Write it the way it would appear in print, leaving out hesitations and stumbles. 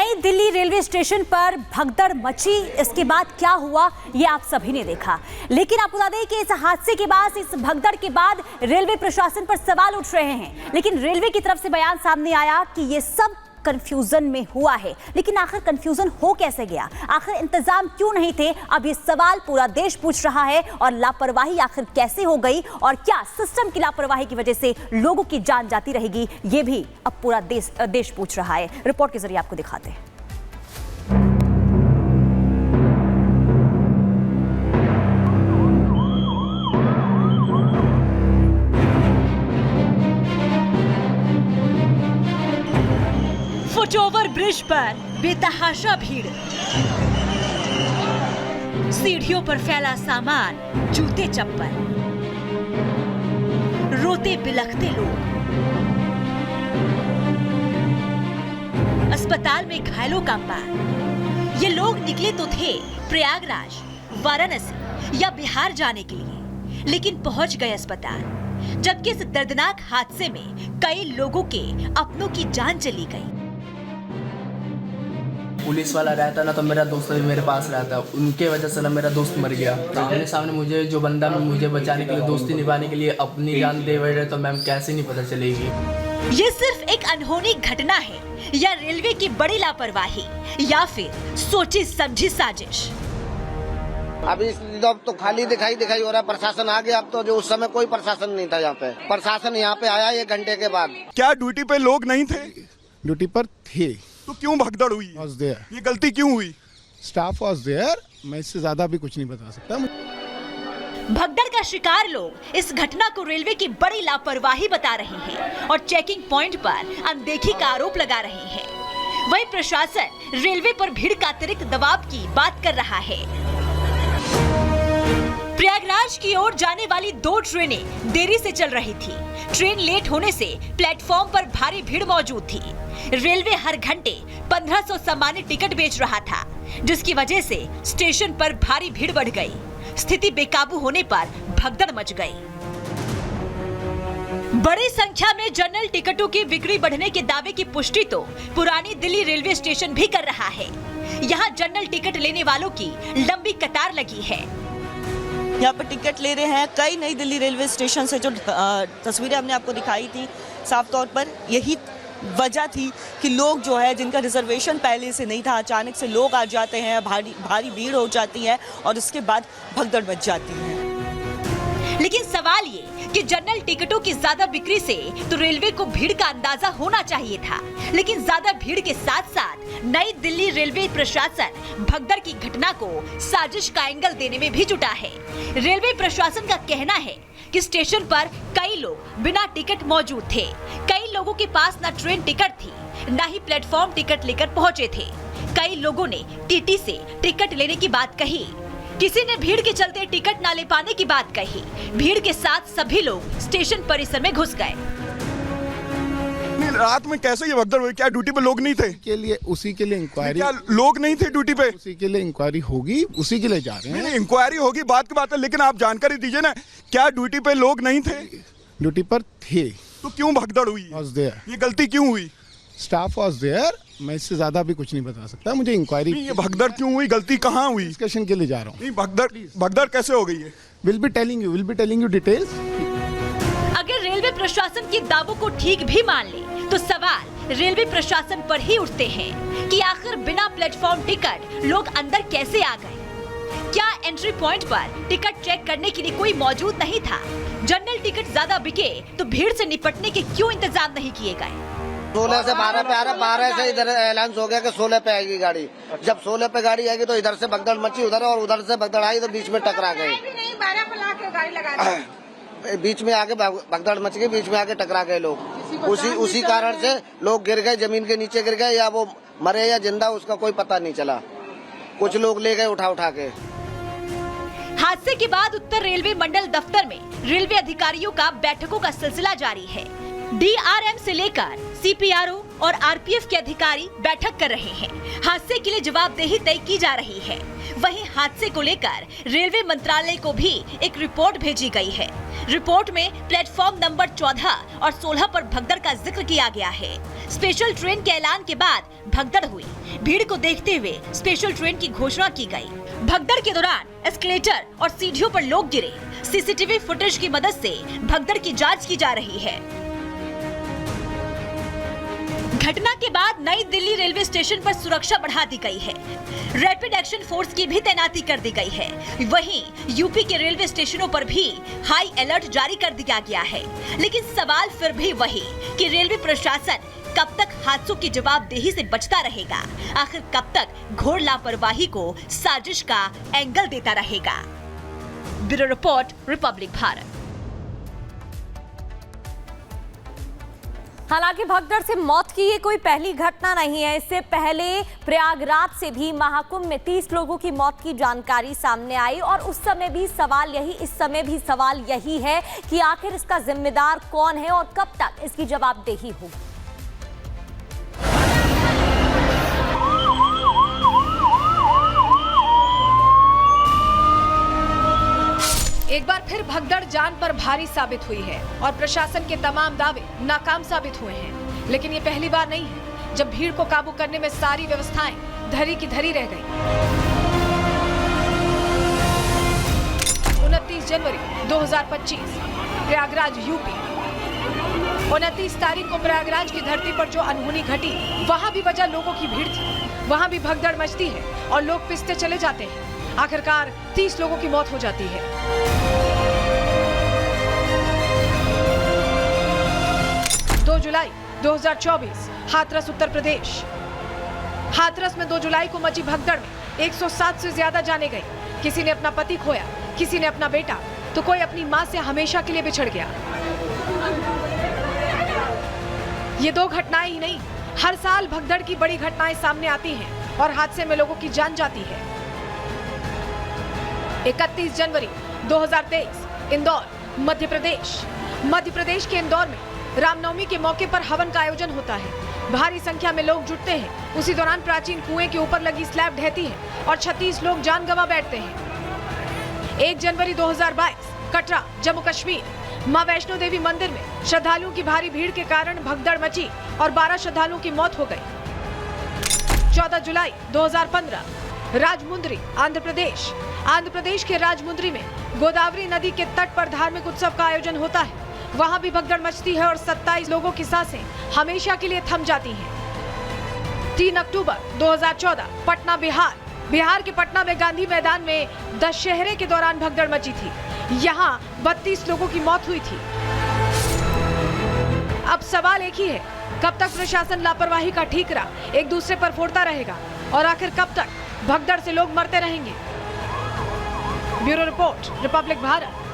नई Delhi railway station पर भगदड़ मची। इसके बाद क्या हुआ ये आप सभी ने देखा, लेकिन आपको बता दें कि इस हादसे के बाद, इस भगदड़ के बाद रेलवे प्रशासन पर सवाल उठ रहे हैं। लेकिन रेलवे की तरफ से बयान सामने आया कि ये सब कंफ्यूजन में हुआ है। लेकिन आखिर कंफ्यूजन हो कैसे गया, आखिर इंतजाम क्यों नहीं थे? अब ये सवाल पूरा देश पूछ रहा है। और लापरवाही आखिर कैसे हो गई, और क्या सिस्टम की लापरवाही की वजह से लोगों की जान जाती रहेगी, ये भी अब पूरा देश पूछ रहा है। रिपोर्ट के जरिए आपको दिखाते हैं। फुटओवर ब्रिज पर बेतहाशा भीड़, सीढ़ियों पर फैला सामान, जूते चप्पल, रोते बिलखते लोग, अस्पताल में घायलों का अंबार। ये लोग निकले तो थे प्रयागराज, वाराणसी या बिहार जाने के लिए, लेकिन पहुंच गए अस्पताल। जबकि इस दर्दनाक हादसे में कई लोगों के अपनों की जान चली गई। पुलिस वाला रहता ना तो मेरा दोस्त भी मेरे पास रहता, उनके वजह से ना मेरा दोस्त मर गया। आमने सामने मुझे जो बंदा मुझे बचाने के लिए, दोस्ती निभाने के लिए अपनी जान दे बैठे तो मैम कैसे नहीं पता चलेगी। ये सिर्फ एक अनहोनी घटना है या रेलवे की बड़ी लापरवाही, या फिर सोची समझी साजिश? अभी अब तो खाली दिखाई हो रहा है। प्रशासन आ गया अब तो, जो उस समय कोई प्रशासन नहीं था यहाँ पे। प्रशासन यहाँ पे आया 1 घंटे के बाद। क्या ड्यूटी पे लोग नहीं थे? ड्यूटी पर थे तो क्यों भगदड़ हुई? ये गलती क्यों हुई? Staff was there. मैं इससे ज्यादा भी कुछ नहीं बता सकता। भगदड़ का शिकार लोग इस घटना को रेलवे की बड़ी लापरवाही बता रहे हैं और चेकिंग पॉइंट पर अनदेखी का आरोप लगा रहे हैं। वहीं प्रशासन रेलवे पर भीड़ का अतिरिक्त दबाव की बात कर रहा है। प्रयागराज की ओर जाने वाली 2 ट्रेनें देरी से चल रही थी। ट्रेन लेट होने से प्लेटफॉर्म पर भारी भीड़ मौजूद थी। रेलवे हर घंटे 1500 सामान्य टिकट बेच रहा था, जिसकी वजह से स्टेशन पर भारी भीड़ बढ़ गई। स्थिति बेकाबू होने पर भगदड़ मच गई। बड़ी संख्या में जनरल टिकटों की बिक्री बढ़ने के दावे की पुष्टि तो पुरानी दिल्ली रेलवे स्टेशन भी कर रहा है। यहाँ जनरल टिकट लेने वालों की लंबी कतार लगी है। यहाँ पर टिकट ले रहे हैं। कई नई दिल्ली रेलवे स्टेशन से जो तस्वीरें हमने आपको दिखाई थी, साफ तौर पर यही वजह थी कि लोग जो है, जिनका रिजर्वेशन पहले से नहीं था, अचानक से लोग आ जाते हैं, भारी भीड़ हो जाती है और उसके बाद भगदड़ मच जाती है। लेकिन सवाल ये कि जनरल टिकटों की ज्यादा बिक्री से तो रेलवे को भीड़ का अंदाजा होना चाहिए था, लेकिन ज्यादा भीड़ के साथ साथ नई दिल्ली रेलवे प्रशासन भगदड़ की घटना को साजिश का एंगल देने में भी जुटा है। रेलवे प्रशासन का कहना है कि स्टेशन पर कई लोग बिना टिकट मौजूद थे। कई लोगों के पास न ट्रेन टिकट थी, न ही प्लेटफॉर्म टिकट लेकर पहुंचे थे। कई लोगों ने टीटी से टिकट लेने की बात कही। किसी ने भीड़ के चलते टिकट न ले पाने की बात कही। भीड़ के साथ सभी लोग स्टेशन परिसर में घुस गए। रात में कैसे ये भगदड़ हुई? क्या ड्यूटी पे लोग नहीं थे? उसी के लिए इंक्वायरी। क्या लोग नहीं थे ड्यूटी पे? उसी के लिए इंक्वायरी होगी, उसी के लिए जा रहे हैं। नहीं, इंक्वायरी होगी, बात की बात है, लेकिन आप जानकारी दीजिए ना, क्या ड्यूटी पे लोग नहीं थे? ड्यूटी पर थे तो क्यों भगदड़ हुई? ये गलती क्यों हुई? Staff was there. मैं इससे ज्यादा भी कुछ नहीं बता सकता। मुझे इंक्वायरी। ये भगदड़ क्यों हुई? गलती कहाँ हुई? डिस्कशन के लिए जा रहा हूँ। नहीं, भगदड़ कैसे हो गई है? Will be telling you details. अगर रेलवे प्रशासन के दावों को ठीक भी मान ले तो सवाल रेलवे प्रशासन पर ही उठते हैं कि आखिर बिना प्लेटफॉर्म टिकट लोग अंदर कैसे आ गए? क्या एंट्री पॉइंट पर टिकट चेक करने के लिए कोई मौजूद नहीं था? जनरल टिकट ज्यादा बिके तो भीड़ से निपटने के क्यों इंतजाम नहीं किए गए? 16 से 12 पे आ रहा, 12 से इधर ऐलान हो गया कि 16 पे आएगी गाड़ी। जब 16 पे गाड़ी आएगी तो इधर से भगदड़ मची उधर, और उधर से भगदड़ आई तो बीच में टकरा गए। बीच में आके भगदड़ मच गई, बीच में आके टकरा गए लोग। उसी कारण से लोग गिर गए, जमीन के नीचे गिर गए, या वो मरे या जिंदा उसका कोई पता नहीं चला। कुछ लोग ले गए उठा के। हादसे के बाद उत्तर रेलवे मंडल दफ्तर में रेलवे अधिकारियों का बैठकों का सिलसिला जारी है। DRM से लेकर CPRO, और आरपीएफ के अधिकारी बैठक कर रहे हैं। हादसे के लिए जवाबदेही तय की जा रही है। वहीं हादसे को लेकर रेलवे मंत्रालय को भी एक रिपोर्ट भेजी गई है। रिपोर्ट में प्लेटफॉर्म नंबर 14 और 16 पर भगदड़ का जिक्र किया गया है। स्पेशल ट्रेन के ऐलान के बाद भगदड़ हुई। भीड़ को देखते हुए स्पेशल ट्रेन की घोषणा की गई। भगदड़ के दौरान एस्केलेटर और सीढ़ियों पर लोग गिरे। सीसीटीवी फुटेज की मदद से भगदड़ की जांच की जा रही है। घटना के बाद नई दिल्ली रेलवे स्टेशन पर सुरक्षा बढ़ा दी गई है। रैपिड एक्शन फोर्स की भी तैनाती कर दी गई है। वहीं यूपी के रेलवे स्टेशनों पर भी हाई अलर्ट जारी कर दिया गया है। लेकिन सवाल फिर भी वही कि रेलवे प्रशासन कब तक हादसों की जवाबदेही से बचता रहेगा। आखिर कब तक घोर लापरवाही को साजिश का एंगल देता रहेगा। Bureau report, Republic Bharat. हालांकि भगदड़ से मौत की ये कोई पहली घटना नहीं है। इससे पहले प्रयागराज से भी महाकुंभ में 30 लोगों की मौत की जानकारी सामने आई और उस समय भी सवाल यही, इस समय भी सवाल यही है कि आखिर इसका जिम्मेदार कौन है और कब तक इसकी जवाबदेही होगी। एक बार फिर भगदड़ जान पर भारी साबित हुई है और प्रशासन के तमाम दावे नाकाम साबित हुए हैं। लेकिन ये पहली बार नहीं है जब भीड़ को काबू करने में सारी व्यवस्थाएं धरी की धरी रह गई। 29 जनवरी 2025 प्रयागराज यूपी। 29 तारीख को प्रयागराज की धरती पर जो अनहोनी घटी, वहाँ भी वजह लोगों की भीड़ थी। वहाँ भी भगदड़ मचती है और लोग पिसते चले जाते हैं। आखिरकार 30 लोगों की मौत हो जाती है। जुलाई 2024 हाथरस उत्तर प्रदेश। हाथरस में 2 जुलाई को मची भगदड़ में 107 से ज्यादा जाने गई। किसी ने अपना पति खोया, किसी ने अपना बेटा, तो कोई अपनी मां से हमेशा के लिए बिछड़ गया। ये 2 घटनाएं ही नहीं, हर साल भगदड़ की बड़ी घटनाएं सामने आती हैं और हादसे में लोगों की जान जाती है। 31 जनवरी 2023 इंदौर, मध्य प्रदेश। मध्य प्रदेश के इंदौर में रामनवमी के मौके पर हवन का आयोजन होता है। भारी संख्या में लोग जुटते हैं। उसी दौरान प्राचीन कुएं के ऊपर लगी स्लैब ढहती है और 36 लोग जान गंवा बैठते हैं। 1 जनवरी 2022 कटरा, जम्मू कश्मीर। मां वैष्णो देवी मंदिर में श्रद्धालुओं की भारी भीड़ के कारण भगदड़ मची और 12 श्रद्धालुओं की मौत हो गई। 14 जुलाई 2015 राजमुंद्री, आंध्र प्रदेश। आंध्र प्रदेश के राजमुंद्री में गोदावरी नदी के तट पर धार्मिक उत्सव का आयोजन होता है। वहां भी भगदड़ मचती है और 27 लोगों की सांसें हमेशा के लिए थम जाती हैं। 3 अक्टूबर 2014 पटना, बिहार। बिहार के पटना में गांधी मैदान में दशहरे के दौरान भगदड़ मची थी। यहां 32 लोगों की मौत हुई थी। अब सवाल एक ही है, कब तक प्रशासन लापरवाही का ठीकरा एक दूसरे पर फोड़ता रहेगा और आखिर कब तक भगदड़ से लोग मरते रहेंगे। Bureau report, Republic Bharat.